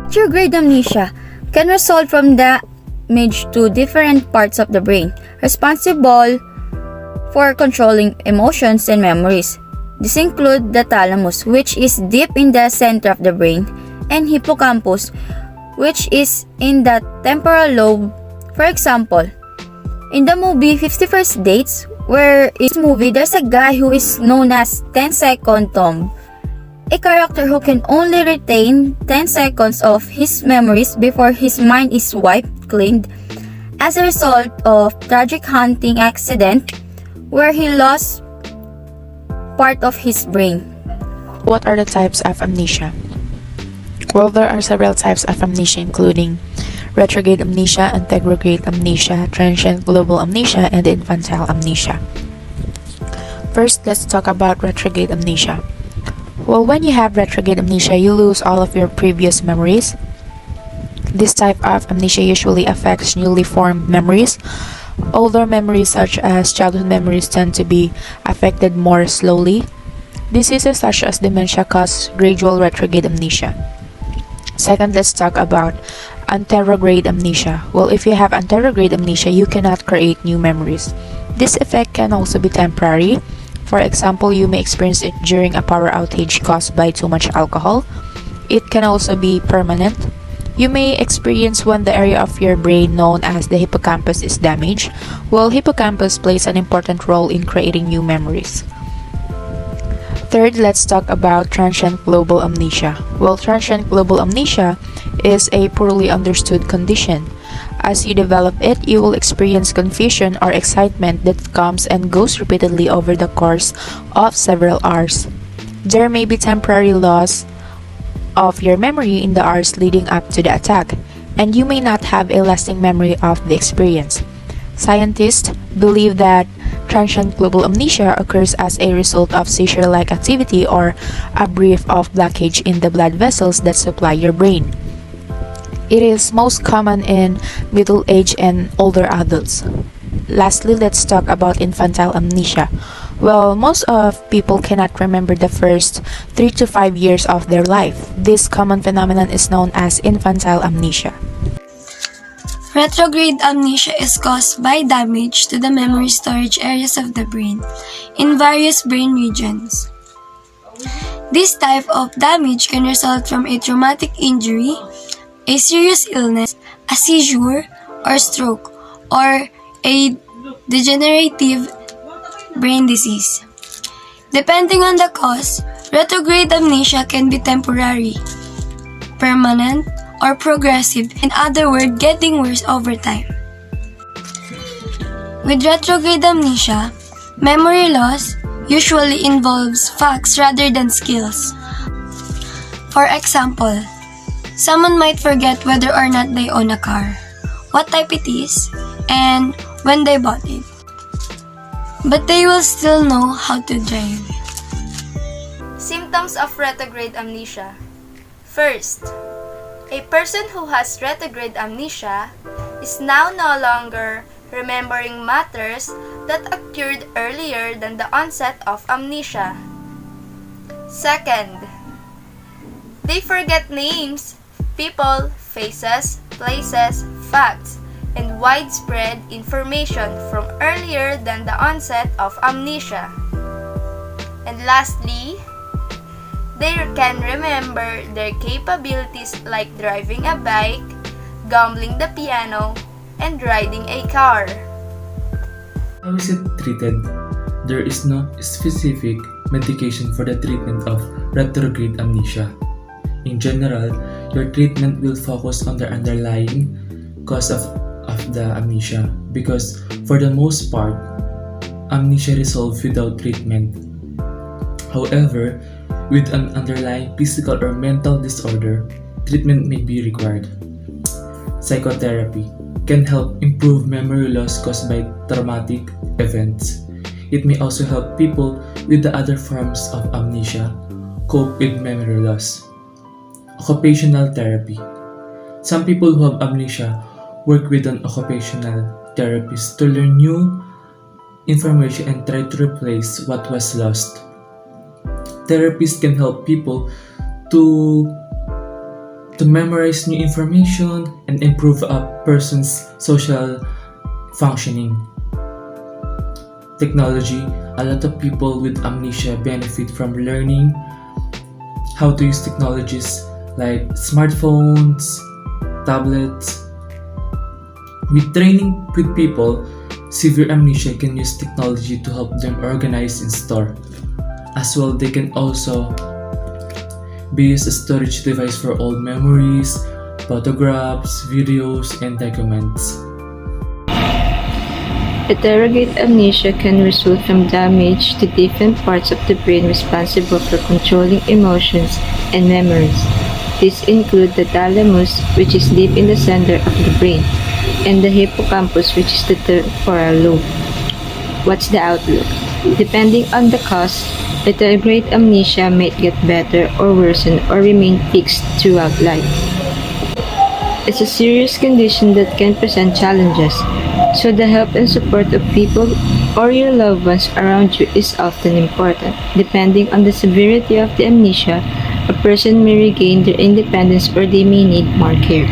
Retrograde amnesia can result from damage to different parts of the brain responsible for controlling emotions and memories. These include the thalamus, which is deep in the center of the brain, and hippocampus, which is in the temporal lobe. For example, in the movie 50 First Dates, where in this movie there's a guy who is known as 10-second Tom, a character who can only retain 10 seconds of his memories before his mind is wiped clean as a result of tragic hunting accident where he lost part of his brain. What are the types of amnesia? Well, there are several types of amnesia including retrograde amnesia, anterograde amnesia, transient global amnesia, and infantile amnesia. First, let's talk about retrograde amnesia. Well, when you have retrograde amnesia, you lose all of your previous memories. This type of amnesia usually affects newly formed memories. Older memories such as childhood memories tend to be affected more slowly. Diseases such as dementia cause gradual retrograde amnesia. Second, let's talk about anterograde amnesia. Well, if you have anterograde amnesia, you cannot create new memories. This effect can also be temporary. For example, you may experience it during a power outage caused by too much alcohol. It can also be permanent. You may experience when the area of your brain known as the hippocampus is damaged. Well, hippocampus plays an important role in creating new memories. Third, let's talk about transient global amnesia. Well, transient global amnesia is a poorly understood condition. As you develop it, you will experience confusion or excitement that comes and goes repeatedly over the course of several hours. There may be temporary loss of your memory in the hours leading up to the attack, and you may not have a lasting memory of the experience. Scientists believe that transient global amnesia occurs as a result of seizure-like activity or a brief of blockage in the blood vessels that supply your brain. It is most common in middle-aged and older adults. Lastly, let's talk about infantile amnesia. Well, most of people cannot remember the first 3 to 5 years of their life. This common phenomenon is known as infantile amnesia. Retrograde amnesia is caused by damage to the memory storage areas of the brain in various brain regions. This type of damage can result from a traumatic injury, a serious illness, a seizure or stroke, or a degenerative brain disease. Depending on the cause, retrograde amnesia can be temporary, permanent, or progressive, in other words, getting worse over time. With retrograde amnesia, memory loss usually involves facts rather than skills. For example, someone might forget whether or not they own a car, what type it is, and when they bought it. But they will still know how to drive. Symptoms of retrograde amnesia. First, a person who has retrograde amnesia is now no longer remembering matters that occurred earlier than the onset of amnesia. Second, they forget names, people, faces, places, facts, and widespread information from earlier than the onset of amnesia. And lastly, they can remember their capabilities like driving a bike, gambling the piano, and riding a car. How is it treated? There is no specific medication for the treatment of retrograde amnesia. In general, your treatment will focus on the underlying cause of the amnesia because for the most part, amnesia resolves without treatment. However, with an underlying physical or mental disorder, treatment may be required. Psychotherapy can help improve memory loss caused by traumatic events. It may also help people with the other forms of amnesia cope with memory loss. Occupational therapy. Some people who have amnesia work with an occupational therapist to learn new information and try to replace what was lost. Therapists can help people to to memorize new information and improve a person's social functioning. Technology, a lot of people with amnesia benefit from learning how to use technologies like smartphones, tablets. With training with people, severe amnesia can use technology to help them organize and store. As well, they can also be used as storage device for old memories, photographs, videos, and documents. Heterogate amnesia can result from damage to different parts of the brain responsible for controlling emotions and memories. These include the thalamus, which is deep in the center of the brain, and the hippocampus, which is the temporal lobe. What's the outlook? Depending on the cause, retrograde amnesia may get better or worsen or remain fixed throughout life. It's a serious condition that can present challenges, so the help and support of people or your loved ones around you is often important. Depending on the severity of the amnesia, a person may regain their independence or they may need more care.